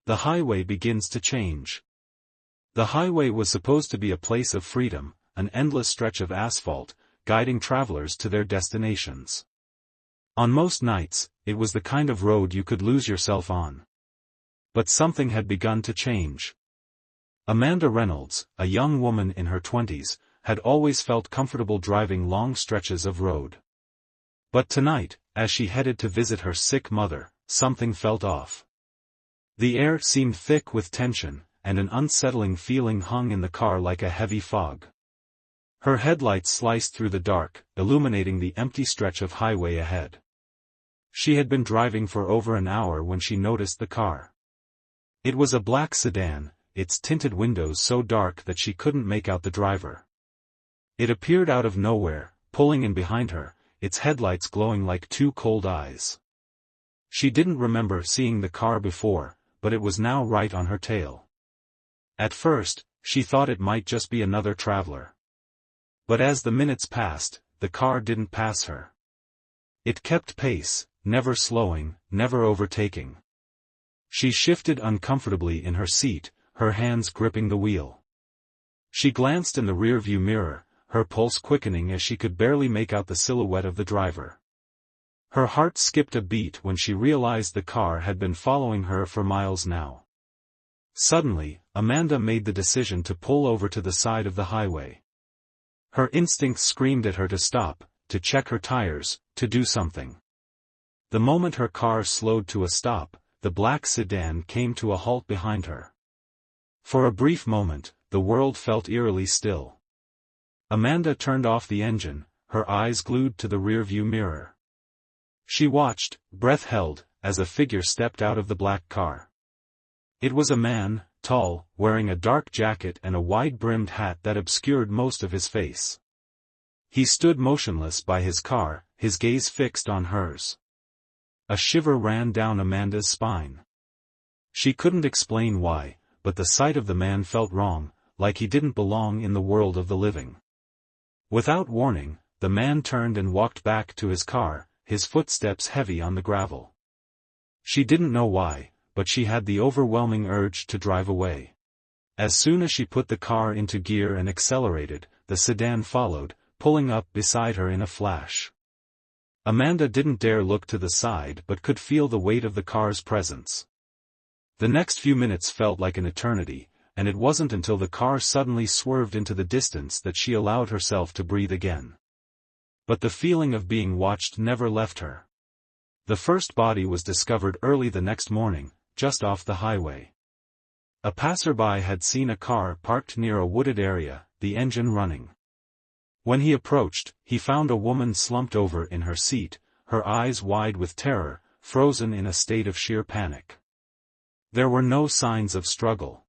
The highway begins to change. The highway was supposed to be a place of freedom, an endless stretch of asphalt, guiding travelers to their destinations. On most nights, it was the kind of road you could lose yourself on. But something had begun to change. Amanda Reynolds, a young woman in her 20s, had always felt comfortable driving long stretches of road. But tonight, as she headed to visit her sick mother, something felt off. The air seemed thick with tension, and an unsettling feeling hung in the car like a heavy fog. Her headlights sliced through the dark, illuminating the empty stretch of highway ahead. She had been driving for over an hour when she noticed the car. It was a black sedan, its tinted windows so dark that she couldn't make out the driver. It appeared out of nowhere, pulling in behind her, its headlights glowing like two cold eyes. She didn't remember seeing the car before, but it was now right on her tail. At first, she thought it might just be another traveler. But as the minutes passed, the car didn't pass her. It kept pace, never slowing, never overtaking. She shifted uncomfortably in her seat, her hands gripping the wheel. She glanced in the rearview mirror, her pulse quickening as she could barely make out the silhouette of the driver. Her heart skipped a beat when she realized the car had been following her for miles now. Suddenly, Amanda made the decision to pull over to the side of the highway. Her instincts screamed at her to stop, to check her tires, to do something. The moment her car slowed to a stop, the black sedan came to a halt behind her. For a brief moment, the world felt eerily still. Amanda turned off the engine, her eyes glued to the rearview mirror. She watched, breath held, as a figure stepped out of the black car. It was a man, tall, wearing a dark jacket and a wide-brimmed hat that obscured most of his face. He stood motionless by his car, his gaze fixed on hers. A shiver ran down Amanda's spine. She couldn't explain why, but the sight of the man felt wrong, like he didn't belong in the world of the living. Without warning, the man turned and walked back to his car, his footsteps heavy on the gravel. She didn't know why, but she had the overwhelming urge to drive away. As soon as she put the car into gear and accelerated, the sedan followed, pulling up beside her in a flash. Amanda didn't dare look to the side but could feel the weight of the car's presence. The next few minutes felt like an eternity, and it wasn't until the car suddenly swerved into the distance that she allowed herself to breathe again. But the feeling of being watched never left her. The first body was discovered early the next morning, just off the highway. A passerby had seen a car parked near a wooded area, the engine running. When he approached, he found a woman slumped over in her seat, her eyes wide with terror, frozen in a state of sheer panic. There were no signs of struggle.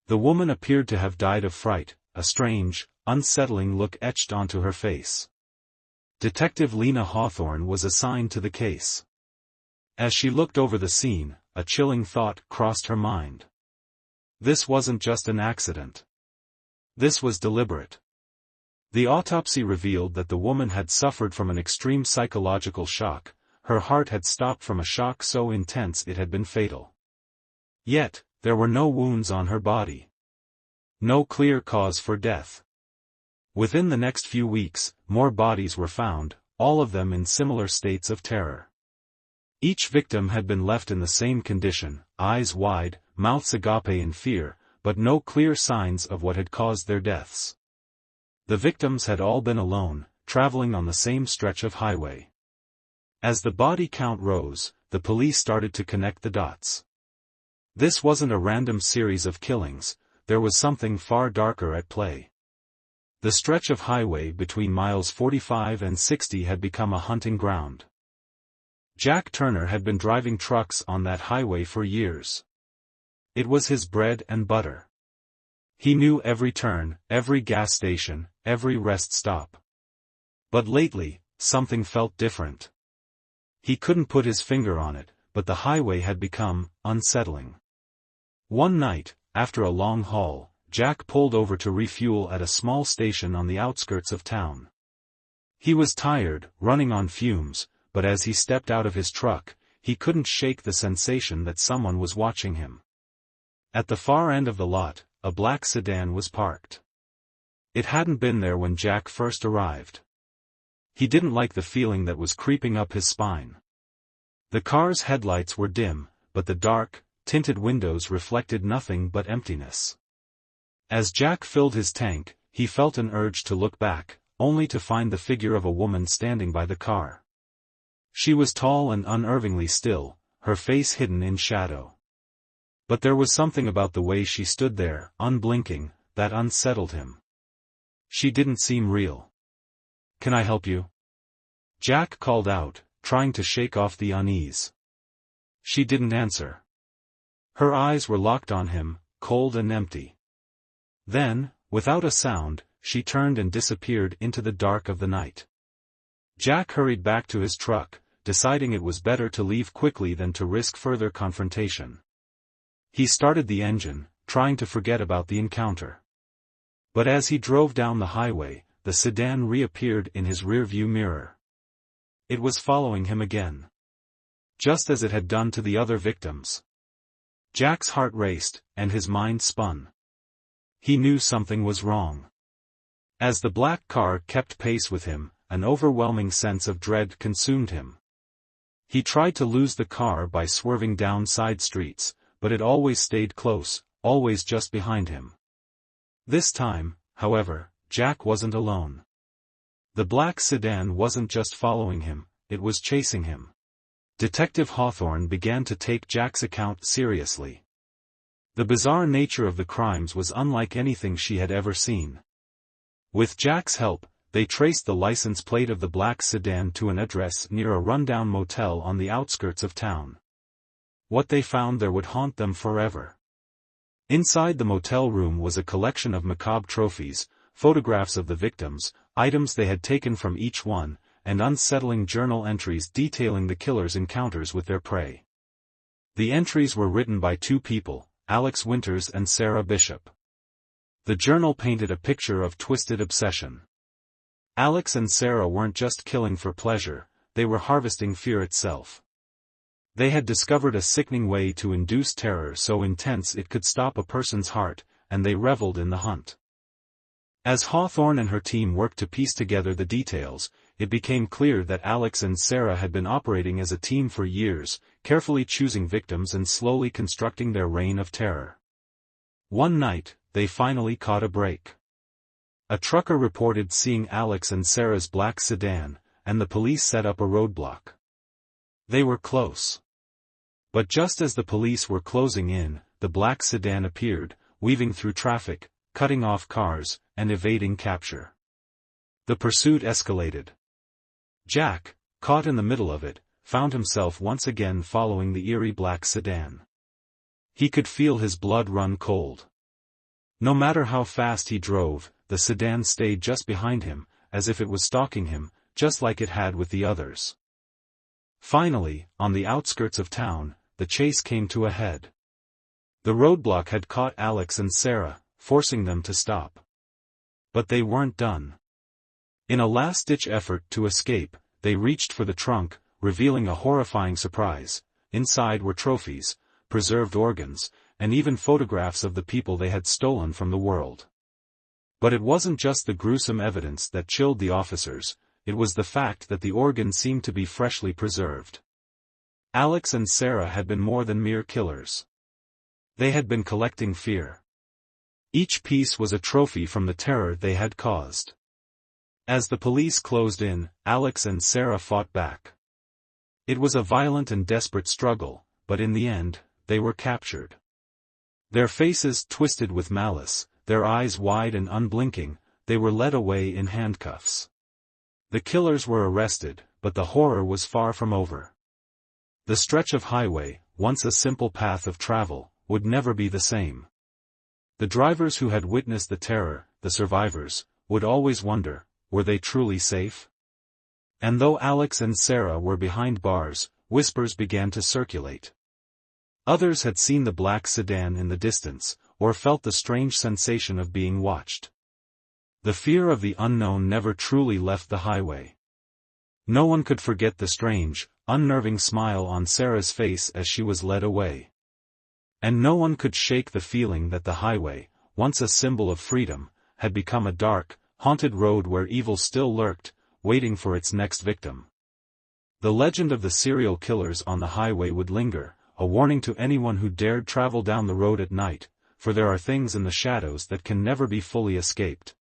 The woman appeared to have died of fright, a strange, unsettling look etched onto her face. Detective Lena Hawthorne was assigned to the case. As she looked over the scene, a chilling thought crossed her mind. This wasn't just an accident. This was deliberate. The autopsy revealed that the woman had suffered from an extreme psychological shock, her heart had stopped from a shock so intense it had been fatal. Yet, there were no wounds on her body. No clear cause for death. Within the next few weeks, more bodies were found, all of them in similar states of terror. Each victim had been left in the same condition, eyes wide, mouths agape in fear, but no clear signs of what had caused their deaths. The victims had all been alone, traveling on the same stretch of highway. As the body count rose, the police started to connect the dots. This wasn't a random series of killings, there was something far darker at play. The stretch of highway between miles 45 and 60 had become a hunting ground. Jack Turner had been driving trucks on that highway for years. It was his bread and butter. He knew every turn, every gas station, every rest stop. But lately, something felt different. He couldn't put his finger on it, but the highway had become unsettling. One night, after a long haul, Jack pulled over to refuel at a small station on the outskirts of town. He was tired, running on fumes, but as he stepped out of his truck, he couldn't shake the sensation that someone was watching him. At the far end of the lot, a black sedan was parked. It hadn't been there when Jack first arrived. He didn't like the feeling that was creeping up his spine. The car's headlights were dim, but the dark, tinted windows reflected nothing but emptiness. As Jack filled his tank, he felt an urge to look back, only to find the figure of a woman standing by the car. She was tall and unnervingly still, her face hidden in shadow. But there was something about the way she stood there, unblinking, that unsettled him. She didn't seem real. "Can I help you?" Jack called out, trying to shake off the unease. She didn't answer. Her eyes were locked on him, cold and empty. Then, without a sound, she turned and disappeared into the dark of the night. Jack hurried back to his truck, deciding it was better to leave quickly than to risk further confrontation. He started the engine, trying to forget about the encounter. But as he drove down the highway, the sedan reappeared in his rearview mirror. It was following him again. Just as it had done to the other victims. Jack's heart raced, and his mind spun. He knew something was wrong. As the black car kept pace with him, an overwhelming sense of dread consumed him. He tried to lose the car by swerving down side streets, but it always stayed close, always just behind him. This time, however, Jack wasn't alone. The black sedan wasn't just following him, it was chasing him. Detective Hawthorne began to take Jack's account seriously. The bizarre nature of the crimes was unlike anything she had ever seen. With Jack's help, they traced the license plate of the black sedan to an address near a rundown motel on the outskirts of town. What they found there would haunt them forever. Inside the motel room was a collection of macabre trophies, photographs of the victims, items they had taken from each one, and unsettling journal entries detailing the killer's encounters with their prey. The entries were written by two people, Alex Winters and Sarah Bishop. The journal painted a picture of twisted obsession. Alex and Sarah weren't just killing for pleasure, they were harvesting fear itself. They had discovered a sickening way to induce terror so intense it could stop a person's heart, and they reveled in the hunt. As Hawthorne and her team worked to piece together the details, it became clear that Alex and Sarah had been operating as a team for years, carefully choosing victims and slowly constructing their reign of terror. One night, they finally caught a break. A trucker reported seeing Alex and Sarah's black sedan, and the police set up a roadblock. They were close. But just as the police were closing in, the black sedan appeared, weaving through traffic, cutting off cars, and evading capture. The pursuit escalated. Jack, caught in the middle of it, found himself once again following the eerie black sedan. He could feel his blood run cold. No matter how fast he drove, the sedan stayed just behind him, as if it was stalking him, just like it had with the others. Finally, on the outskirts of town, the chase came to a head. The roadblock had caught Alex and Sarah, forcing them to stop. But they weren't done. In a last-ditch effort to escape, they reached for the trunk, revealing a horrifying surprise. Inside were trophies, preserved organs, and even photographs of the people they had stolen from the world. But it wasn't just the gruesome evidence that chilled the officers, it was the fact that the organs seemed to be freshly preserved. Alex and Sarah had been more than mere killers. They had been collecting fear. Each piece was a trophy from the terror they had caused. As the police closed in, Alex and Sarah fought back. It was a violent and desperate struggle, but in the end, they were captured. Their faces twisted with malice, their eyes wide and unblinking, they were led away in handcuffs. The killers were arrested, but the horror was far from over. The stretch of highway, once a simple path of travel, would never be the same. The drivers who had witnessed the terror, the survivors, would always wonder, were they truly safe? And though Alex and Sarah were behind bars, whispers began to circulate. Others had seen the black sedan in the distance, or felt the strange sensation of being watched. The fear of the unknown never truly left the highway. No one could forget the strange, unnerving smile on Sarah's face as she was led away. And no one could shake the feeling that the highway, once a symbol of freedom, had become a dark, haunted road where evil still lurked, waiting for its next victim. The legend of the serial killers on the highway would linger, a warning to anyone who dared travel down the road at night, for there are things in the shadows that can never be fully escaped.